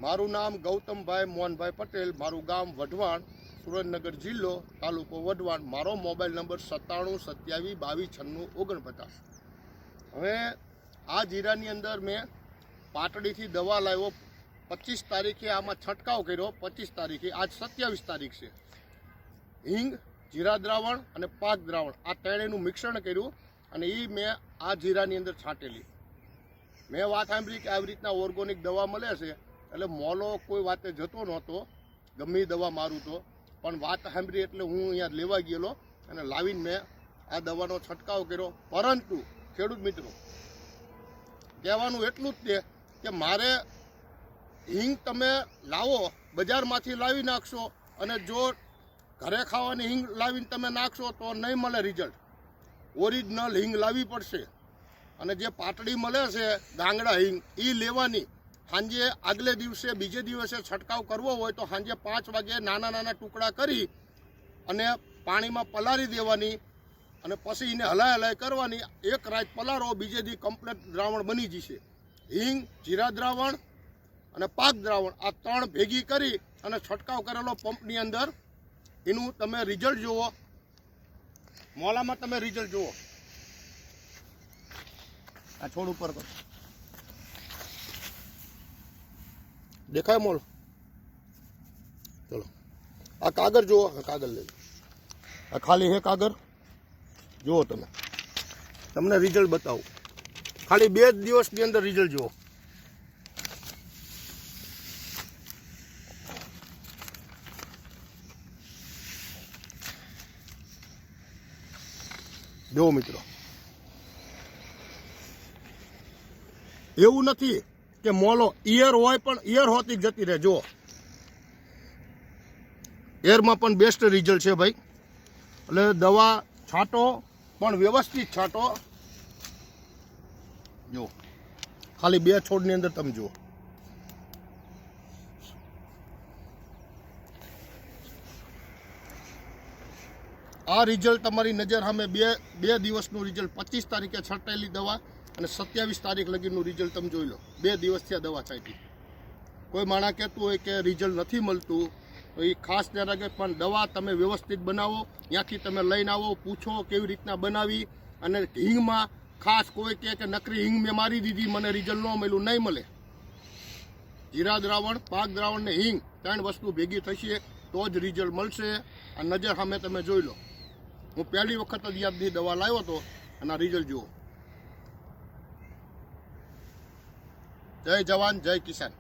મારું નામ ગૌતમભાઈ મોહનભાઈ પટેલ, મારું ગામ વઢવાણ, સુરેન્દ્રનગર જિલ્લો, તાલુકો વઢવાણ. મારો મોબાઈલ નંબર 97 27 22 96 49. હવે આ જીરાની અંદર મેં પાટડીથી દવા લાવ્યો. 25 તારીખે આમાં છંટકાવ કર્યો. 25 તારીખે, આજ 27 તારીખ છે. હિંગ, જીરા દ્રાવણ અને પાક દ્રાવણ આ ત્રણેયનું મિશ્રણ કર્યું અને એ મેં આ જીરાની અંદર છાંટેલી. મેં વાત સાંભળી કે આવી રીતના ઓર્ગોનિક દવા મળે છે, એટલે મોલો કોઈ વાતે જતો નહોતો, ગમે દવા મારું તો. પણ વાત સાંભળી એટલે હું અહીંયા લેવા ગયેલો અને લાવીને મેં આ દવાનો છંટકાવ કર્યો. પરંતુ ખેડૂત મિત્રો, કહેવાનું એટલું જ છે કે મારે હિંગ તમે લાવો, બજારમાંથી લાવી નાખશો અને જો ઘરે ખાવાની હિંગ લાવીને તમે નાખશો તો નહીં મળે રિઝલ્ટ. ઓરિજિનલ હિંગ લાવવી પડશે. અને જે પાટડી મળે છે ગાંગડા હિંગ, એ લેવાની. સાંજે આગલે દિવસે બીજે દિવસે છંટકાવ કરવો હોય તો સાંજે 5 વાગે નાના નાના ટુકડા કરી અને પાણીમાં પલાળી દેવાની અને પછી એને હલાય હલાય કરવાની. એક રાત પલાળો, બીજે દી કમ્પ્લેટ દ્રાવણ બની જશે. હિંગ, જીરા દ્રાવણ અને પાક દ્રાવણ આ 3 ભેગી કરી અને છંટકાવ કરેલો પંપની અંદર એનું તમે રિઝલ્ટ જુઓ. મોલામાં તમે રિઝલ્ટ જુઓ. આ છોડ ઉપર કરો, દેખાય મોલ? ચલો આ કાગળ જુઓ, કાગળ લઈ, આ ખાલી હે કાગળ જુઓ. તમે તમને રિઝલ્ટ બતાવું. ખાલી 2 દિવસની અંદર રિઝલ્ટ જુઓ. જુઓ મિત્રો, એવું નથી કે મોલો ઈયર હોય પણ ઈયર હોતી જતી રહે. જુઓ, એરમાં પણ બેસ્ટ રિઝલ્ટ છે ભાઈ. એટલે દવા છાંટો પણ વ્યવસ્થિત છાંટો. જુઓ, ખાલી 2 છોડની અંદર તમે જુઓ. આ રિઝલ્ટ તમારી નજર સામે 2 દિવસનું રિઝલ્ટ. 25 તારીખે છંટાયેલી દવા અને 27 તારીખ લગીનું રિઝલ્ટ તમે જોઈ લો. 2 દિવસથી આ દવા છાંટી. કોઈ માણસ કહેતું હોય કે રિઝલ્ટ નથી મળતું તો એ ખાસ ધ્યાન રાખે. પણ દવા તમે વ્યવસ્થિત બનાવો, ત્યાંથી તમે લઈને આવો, પૂછો કેવી રીતના બનાવી. અને હિંગમાં ખાસ કોઈ કહે કે નકરી હિંગ મેં મારી દીધી, મને રિઝલ્ટ ન મળ્યું, નહીં મળે. જીરા દ્રાવણ, પાક દ્રાવણ ને હિંગ 3 વસ્તુ ભેગી થશે તો જ રિઝલ્ટ મળશે. આ નજર સામે તમે જોઈ લો. હું પહેલી વખત જ યાદની દવા લાવ્યો હતો અને આ રિઝલ્ટ જુઓ. જય જવાન, જય કિસાન.